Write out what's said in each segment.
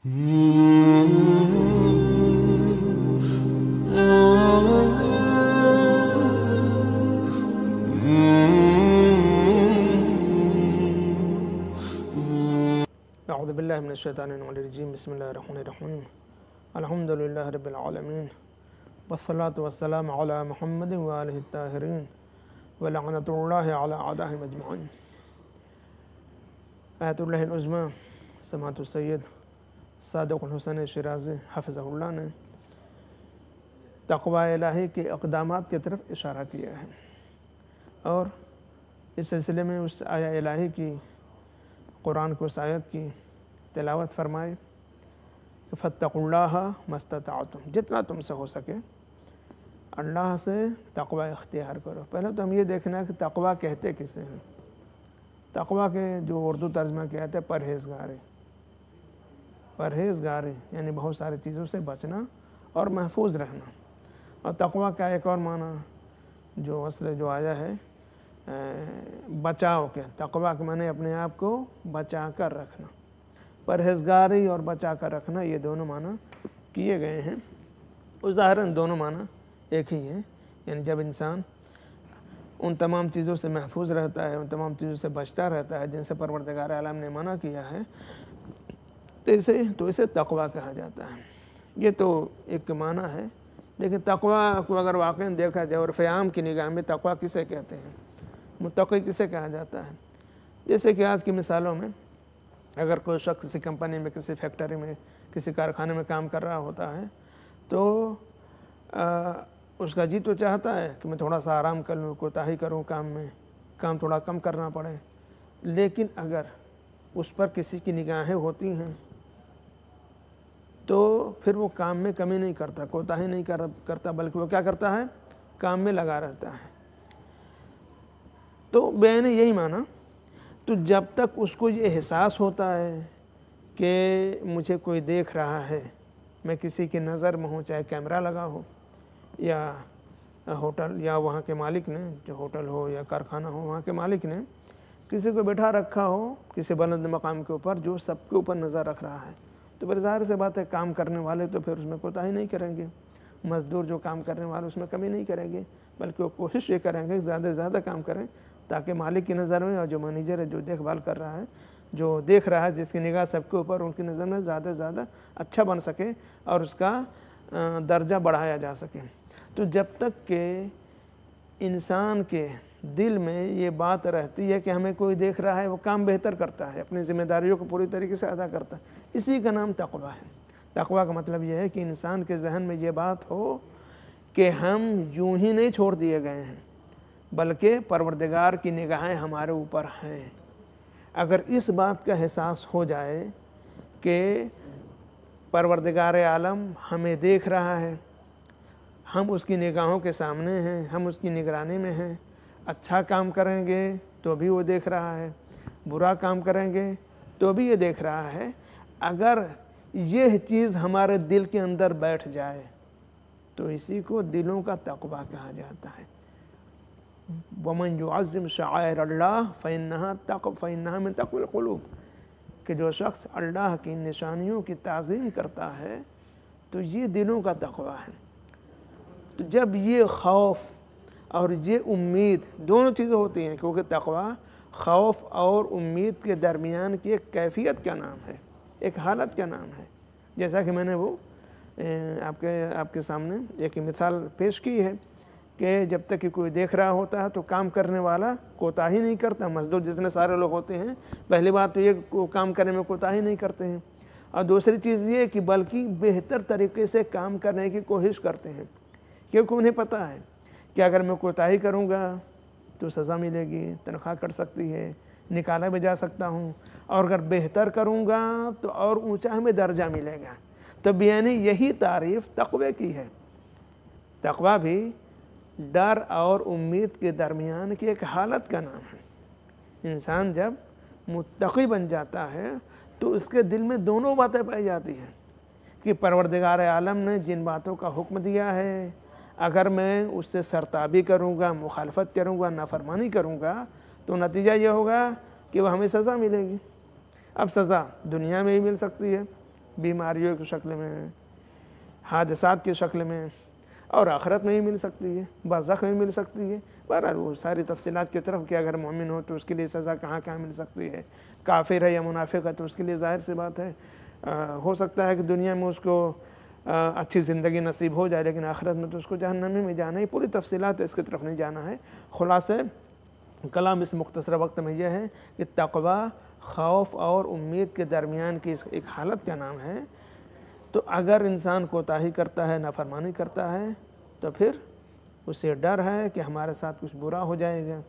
اعوذ باللہ من الشیطان الرجیم بسم اللہ الرحمن الرحیم الحمدللہ رب العالمین والصلاة والسلام علی محمد وآلہ الطاہرین ولعنۃ اللہ علی اعدائہم اجمعین۔ آیت اللہ العظمی سماحت السید صادق الحسین شیرازی حفظہ اللہ نے تقوی الہی کے اقدامات کی طرف اشارہ کیا ہے، اور اس سلسلے میں اس آیہ الہی کی قرآن کو اس آیت کی تلاوت فرمائے کہ فاتقوا اللہ ما استطعتم، جتنا تم سے ہو سکے اللہ سے تقوی اختیار کرو۔ پہلے تو ہم یہ دیکھنا ہے کہ تقوی کہتے کسے ہیں۔ تقوی کے جو اردو ترجمہ کیا ہے پرہیزگاری، پرہیزگاری یعنی بہت ساری چیزوں سے بچنا اور محفوظ رہنا۔ اور تقوی کا ایک اور معنی جو اصل جو آیا ہے بچاؤ کے، تقوی کے معنی اپنے آپ کو بچا کر رکھنا، پرہیزگاری اور بچا کر رکھنا، یہ دونوں معنی کیے گئے ہیں۔ ظاہراً دونوں معنی ایک ہی ہیں، یعنی جب انسان ان تمام چیزوں سے محفوظ رہتا ہے، ان تمام چیزوں سے بچتا رہتا ہے جن سے پروردگار عالم نے منع کیا ہے، تو اسے تقوی کہا جاتا ہے۔ یہ تو ایک معنی ہے، لیکن تقوی کو اگر واقعاً دیکھا جائے اور عام کی نگاہ میں تقوی کسے کہتے ہیں، متقی کسے کہا جاتا ہے؟ جیسے کہ آج کی مثالوں میں اگر کوئی شخص کسی کمپنی میں، کسی فیکٹری میں، کسی کارخانے میں کام کر رہا ہوتا ہے تو اس کا جی تو چاہتا ہے کہ میں تھوڑا سا آرام کر لوں، کوتاہی کروں کام میں، کام تھوڑا کم کرنا پڑے، لیکن اگر اس پر کسی کی نگاہیں ہوتی ہیں تو پھر وہ کام میں کمی نہیں کرتا، کوتاہی نہیں کرتا، بلکہ وہ کیا کرتا ہے؟ کام میں لگا رہتا ہے۔ تو بیان یہی معنی، تو جب تک اس کو یہ احساس ہوتا ہے کہ مجھے کوئی دیکھ رہا ہے، میں کسی کی نظر میں ہوں، چاہے کیمرہ لگا ہو یا ہوٹل یا وہاں کے مالک نے، جو ہوٹل ہو یا کارخانہ ہو، وہاں کے مالک نے کسی کو بٹھا رکھا ہو کسی بلند مقام کے اوپر جو سب کے اوپر نظر رکھ رہا ہے، تو پھر ظاہر سے بات ہے کام کرنے والے تو پھر اس میں کوتاہی نہیں کریں گے، مزدور جو کام کرنے والے اس میں کمی نہیں کریں گے، بلکہ وہ کوشش یہ کریں گے کہ زیادہ سے زیادہ کام کریں تاکہ مالک کی نظر میں اور جو مینیجر ہے، جو دیکھ بھال کر رہا ہے، جو دیکھ رہا ہے، جس کی نگاہ سب کے اوپر، ان کی نظر میں زیادہ سے زیادہ اچھا بن سکے اور اس کا درجہ بڑھایا جا سکے۔ تو جب تک کہ انسان کے دل میں یہ بات رہتی ہے کہ ہمیں کوئی دیکھ رہا ہے، وہ کام بہتر کرتا ہے، اپنی ذمہ داریوں کو پوری طریقے سے ادا کرتا ہے، اسی کا نام تقوی ہے۔ تقوی کا مطلب یہ ہے کہ انسان کے ذہن میں یہ بات ہو کہ ہم یوں ہی نہیں چھوڑ دیے گئے ہیں، بلکہ پروردگار کی نگاہیں ہمارے اوپر ہیں۔ اگر اس بات کا احساس ہو جائے کہ پروردگار عالم ہمیں دیکھ رہا ہے، ہم اس کی نگاہوں کے سامنے ہیں، ہم اس کی نگرانی میں ہیں، اچھا کام کریں گے تو بھی وہ دیکھ رہا ہے، برا کام کریں گے تو بھی یہ دیکھ رہا ہے، اگر یہ چیز ہمارے دل کے اندر بیٹھ جائے تو اسی کو دلوں کا تقوی کہا جاتا ہے۔ وَمَنْ يُعَظِّمْ شَعَائِرَ اللَّهِ فَإِنَّهَا مِنْ تَقْوَى الْقُلُوبِ، کہ جو شخص اللہ کی نشانیوں کی تعظیم کرتا ہے تو یہ دلوں کا تقوی ہے۔ تو جب یہ خوف اور یہ امید دونوں چیزیں ہوتی ہیں، کیونکہ تقوی خوف اور امید کے درمیان کی ایک کیفیت کا نام ہے، ایک حالت کا نام ہے، جیسا کہ میں نے وہ آپ کے سامنے ایک مثال پیش کی ہے کہ جب تک کہ کوئی دیکھ رہا ہوتا ہے تو کام کرنے والا کوتاہی نہیں کرتا، مزدور جتنے سارے لوگ ہوتے ہیں، پہلی بات تو یہ کام کرنے میں کوتاہی نہیں کرتے ہیں، اور دوسری چیز یہ کہ بلکہ بہتر طریقے سے کام کرنے کی کوشش کرتے ہیں، کیونکہ انہیں پتہ ہے کہ اگر میں کوتاہی کروں گا تو سزا ملے گی، تنخواہ کٹ سکتی ہے، نکالا بھی جا سکتا ہوں، اور اگر بہتر کروں گا تو اور اونچا ہمیں درجہ ملے گا۔ تو بیانی یہی تعریف تقوی کی ہے۔ تقوی بھی ڈر اور امید کے درمیان کی ایک حالت کا نام ہے۔ انسان جب متقی بن جاتا ہے تو اس کے دل میں دونوں باتیں پائی جاتی ہیں کہ پروردگار عالم نے جن باتوں کا حکم دیا ہے، اگر میں اس سے سرتابی کروں گا، مخالفت کروں گا، نافرمانی کروں گا تو نتیجہ یہ ہوگا کہ وہ ہمیں سزا ملے گی۔ اب سزا دنیا میں ہی مل سکتی ہے، بیماریوں کی شکل میں، حادثات کی شکل میں، اور آخرت میں بھی مل سکتی ہے، برزخ میں مل سکتی ہے۔ بہرحال وہ ساری تفصیلات کی طرف کہ اگر مومن ہو تو اس کے لیے سزا کہاں کہاں مل سکتی ہے، کافر ہے یا منافق ہے تو اس کے لیے ظاہر سی بات ہے ہو سکتا ہے کہ دنیا میں اس کو اچھی زندگی نصیب ہو جائے، لیکن آخرت میں تو اس کو جہنم میں جانا ہے۔ پوری تفصیلات اس کی طرف نہیں جانا ہے۔ خلاصہ کلام اس مختصر وقت میں یہ ہے کہ تقوی خوف اور امید کے درمیان کی ایک حالت کا نام ہے۔ تو اگر انسان کوتاہی کرتا ہے، نافرمانی کرتا ہے، تو پھر اسے ڈر ہے کہ ہمارے ساتھ کچھ برا ہو جائے گا،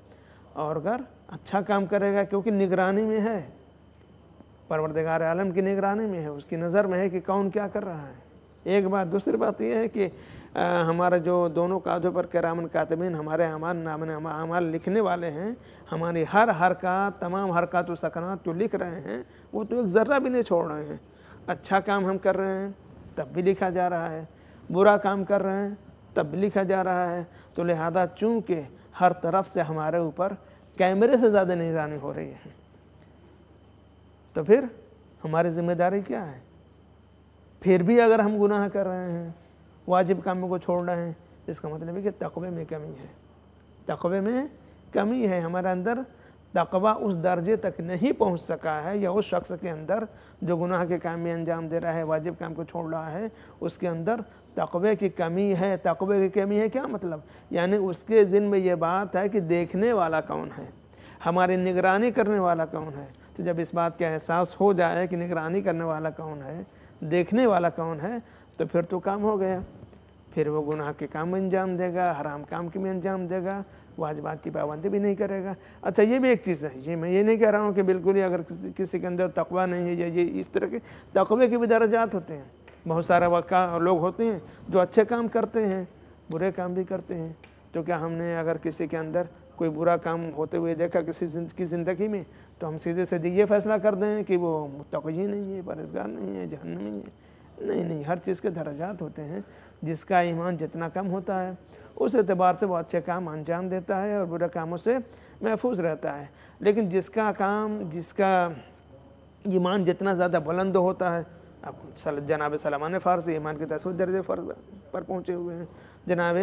اور اگر اچھا کام کرے گا کیونکہ نگرانی میں ہے، پروردگار عالم کی نگرانی میں ہے، اس کی نظر میں ہے کہ کون کیا کر رہا ہے۔ ایک بات، دوسری بات یہ ہے کہ ہمارا جو دونوں کاندھوں پر کرامن کاتبین ہمارے اعمال لکھنے والے ہیں، ہماری ہر حرکات، تمام حرکات و سکنات جو لکھ رہے ہیں وہ تو ایک ذرہ بھی نہیں چھوڑ رہے ہیں۔ اچھا کام ہم کر رہے ہیں تب بھی لکھا جا رہا ہے، برا کام کر رہے ہیں تب بھی لکھا جا رہا ہے۔ تو لہذا چونکہ ہر طرف سے ہمارے اوپر کیمرے سے زیادہ نگرانی ہو رہی ہے، تو پھر ہماری ذمہ داری کیا ہے؟ پھر بھی اگر ہم گناہ کر رہے ہیں، واجب کاموں کو چھوڑ رہے ہیں، اس کا مطلب ہے کہ تقوی میں کمی ہے، تقوی میں کمی ہے۔ ہمارے اندر تقوی اس درجے تک نہیں پہنچ سکا ہے، یا اس شخص کے اندر جو گناہ کے کام میں انجام دے رہا ہے، واجب کام کو چھوڑ رہا ہے، اس کے اندر تقوی کی کمی ہے۔ تقوی کی کمی ہے کیا مطلب؟ یعنی اس کے ذہن میں یہ بات ہے کہ دیکھنے والا کون ہے، ہماری نگرانی کرنے والا کون ہے۔ تو جب اس بات کا احساس ہو جائے کہ نگرانی کرنے والا کون ہے، دیکھنے والا کون ہے، تو پھر تو کام ہو گیا۔ پھر وہ گناہ کے کام میں انجام دے گا، حرام کام کے میں انجام دے گا، واجبات کی پابندی بھی نہیں کرے گا۔ اچھا یہ بھی ایک چیز ہے، یہ میں یہ نہیں کہہ رہا ہوں کہ بالکل ہی اگر کسی کے اندر تقوی نہیں ہے یا یہ اس طرح کے تقوی کے بھی درجات ہوتے ہیں۔ بہت سارے لوگ ہوتے ہیں جو اچھے کام کرتے ہیں، برے کام بھی کرتے ہیں۔ تو کیا ہم نے اگر کسی کے اندر کوئی برا کام ہوتے ہوئے دیکھا کسی کی زندگی میں، تو ہم سیدھے سے یہ فیصلہ کر دیں کہ وہ متقی نہیں ہے، پرہیزگار نہیں ہے، جہنمی ہے؟ نہیں، ہر چیز کے درجات ہوتے ہیں۔ جس کا ایمان جتنا کم ہوتا ہے اس اعتبار سے وہ اچھے کام انجام دیتا ہے اور برے کاموں سے محفوظ رہتا ہے۔ لیکن جس کا ایمان جتنا زیادہ بلند ہوتا ہے، اب جناب سلمان فارسی ایمان کے 10ویں درجے پر پہنچے ہوئے ہیں، جناب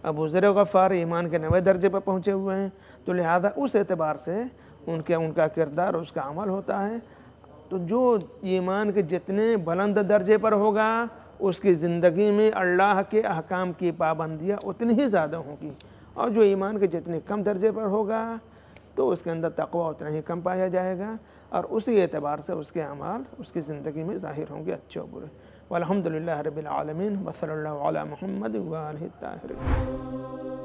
ابو ذر غفاری ایمان کے 9ویں درجے پر پہنچے ہوئے ہیں، تو لہذا اس اعتبار سے ان کا کردار، اس کا عمل ہوتا ہے۔ تو جو ایمان کے جتنے بلند درجے پر ہوگا، اس کی زندگی میں اللہ کے احکام کی پابندیاں اتنی ہی زیادہ ہوں گی، اور جو ایمان کے جتنے کم درجے پر ہوگا تو اس کے اندر تقوی اتنا ہی کم پایا جائے گا، اور اسی اعتبار سے اس کے اعمال اس کی زندگی میں ظاہر ہوں گے، اچھے و برے۔ والحمدللہ رب العالمین، وصلی اللہ علی محمد وآلہ الطاہرین۔